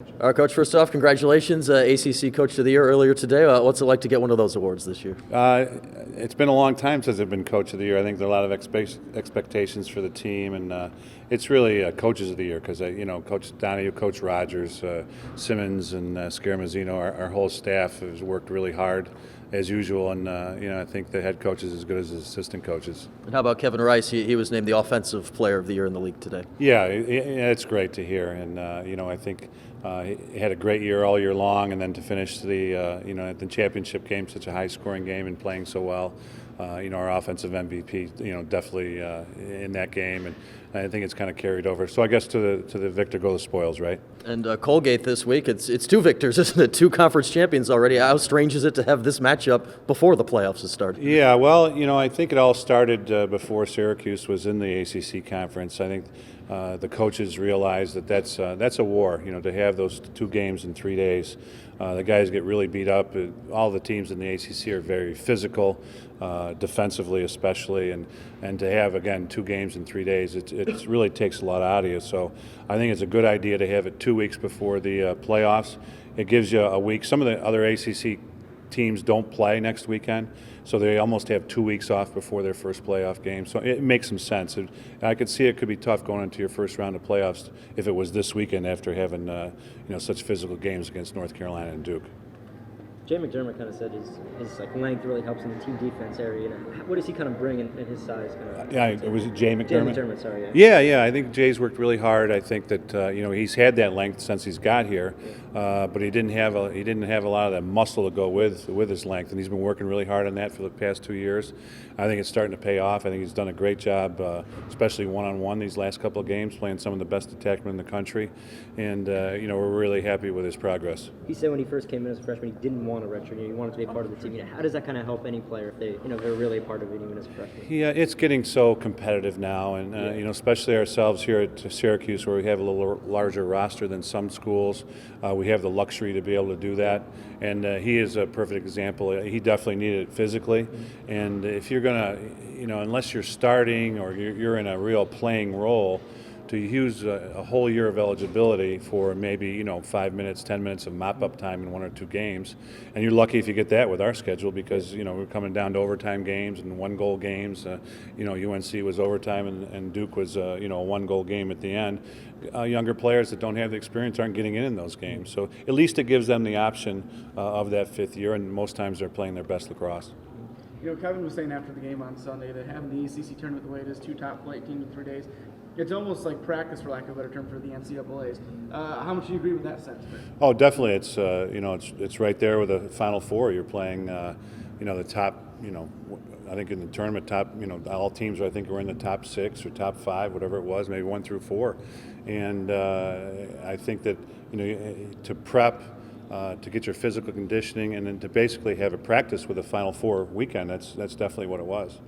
All right, Coach, first off, congratulations, ACC Coach of the Year earlier today. What's it like to get one of those awards this year? It's been a long time since I've been Coach of the Year. I think there are a lot of expectations for the team, and it's really Coaches of the Year because, Coach Donahue, Coach Rogers, Simmons, and Scaramazino, our whole staff has worked really hard as usual, and I think the head coach is as good as his assistant coaches. And how about Kevin Rice? He was named the Offensive Player of the Year in the league today. Yeah, it's great to hear, and I think he had a great year all year long, and then to finish the at the championship game, such a high-scoring game, and playing so well. Our offensive MVP, definitely in that game, and I think it's kind of carried over. So I guess to the victor go the spoils, right? And Colgate this week, it's two victors, isn't it? Two conference champions already. How strange is it to have this matchup before the playoffs have started? Yeah, well, I think it all started before Syracuse was in the ACC conference. I think the coaches realized that that's a war. To have those two games in 3 days, the guys get really beat up. All the teams in the ACC are very physical, defensively especially, and to have again 2 games in 3 days, it really takes a lot out of you. So I think it's a good idea to have it 2 weeks before the playoffs. It gives you a week. Some of the other ACC teams don't play next weekend, so they almost have 2 weeks off before their first playoff game. So it makes some sense. I could see it could be tough going into your first round of playoffs if it was this weekend after having such physical games against North Carolina and Duke. Jay McDermott kind of said his length really helps in the team defense area. What does he kind of bring in his size? Was it Jay McDermott? Jay McDermott, sorry. Yeah. I think Jay's worked really hard. I think that he's had that length since he's got here, but he didn't have a lot of that muscle to go with his length, and he's been working really hard on that for the past 2 years. I think it's starting to pay off. I think he's done a great job, especially one-on-one these last couple of games, playing some of the best attackmen in the country, and we're really happy with his progress. He said when he first came in as a freshman, he didn't want a redshirt. He wanted to be a part of the team. How does that kind of help any player if they're really a part of it even as a freshman? Yeah, it's getting so competitive now, and especially ourselves here at Syracuse, where we have a little larger roster than some schools. We have the luxury to be able to do that, and he is a perfect example. He definitely needed it physically, and if you're going to, unless you're starting or you're in a real playing role, to use a whole year of eligibility for maybe 5 minutes, 10 minutes of mop-up time in 1 or 2 games, and you're lucky if you get that with our schedule because we're coming down to overtime games and 1-goal games. UNC was overtime and Duke was a 1-goal game at the end. Younger players that don't have the experience aren't getting in those games, so at least it gives them the option of that 5th year, and most times they're playing their best lacrosse. Kevin was saying after the game on Sunday that having the ACC tournament the way it is, 2 top-flight teams in 3 days, it's almost like practice, for lack of a better term, for the NCAAs. How much do you agree with that sentiment? Oh, definitely. It's right there with the Final Four. You're playing, the top. I think in the tournament, top. All teams I think were in the top 6 or top 5, whatever it was, maybe 1 through 4. And I think that to prep. To get your physical conditioning and then to basically have a practice with a Final Four weekend, that's definitely what it was.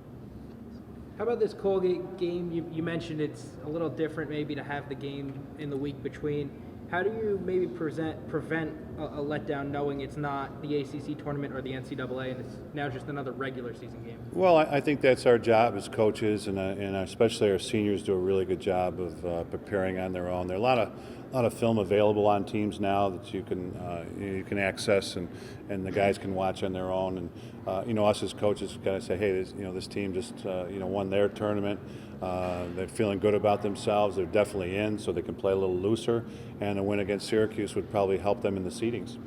How about this Colgate game? You mentioned it's a little different maybe to have the game in the week between. How do you maybe prevent a letdown knowing it's not the ACC tournament or the NCAA and it's now just another regular season game? Well, I think that's our job as coaches, and especially our seniors do a really good job of preparing on their own. There are a lot of film available on teams now that you can access and the guys can watch on their own. And us as coaches got to say, hey, this team just won their tournament. They're feeling good about themselves. They're definitely in, so they can play a little looser. And a win against Syracuse would probably help them in the seedings.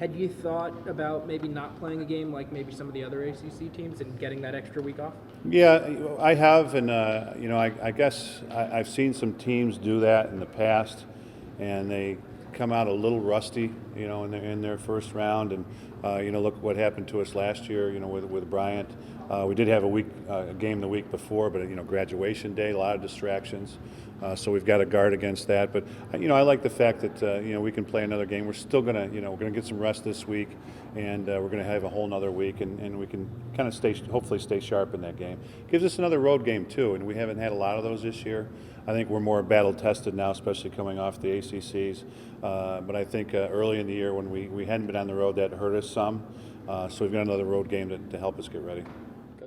Had you thought about maybe not playing a game like maybe some of the other ACC teams and getting that extra week off? Yeah, I have, and I guess I've seen some teams do that in the past, and they come out a little rusty, in their first round. And look what happened to us last year, with Bryant. We did have a game the week before, but graduation day, a lot of distractions. So we've got to guard against that. But I like the fact that we can play another game. We're still gonna we're gonna get some rest this week, and we're gonna have a whole nother week, and we can kind of hopefully stay sharp in that game. Gives us another road game too, and we haven't had a lot of those this year. I think we're more battle tested now, especially coming off the ACCs. But I think early in the year when we hadn't been on the road, that hurt us some. So we've got another road game to help us get ready.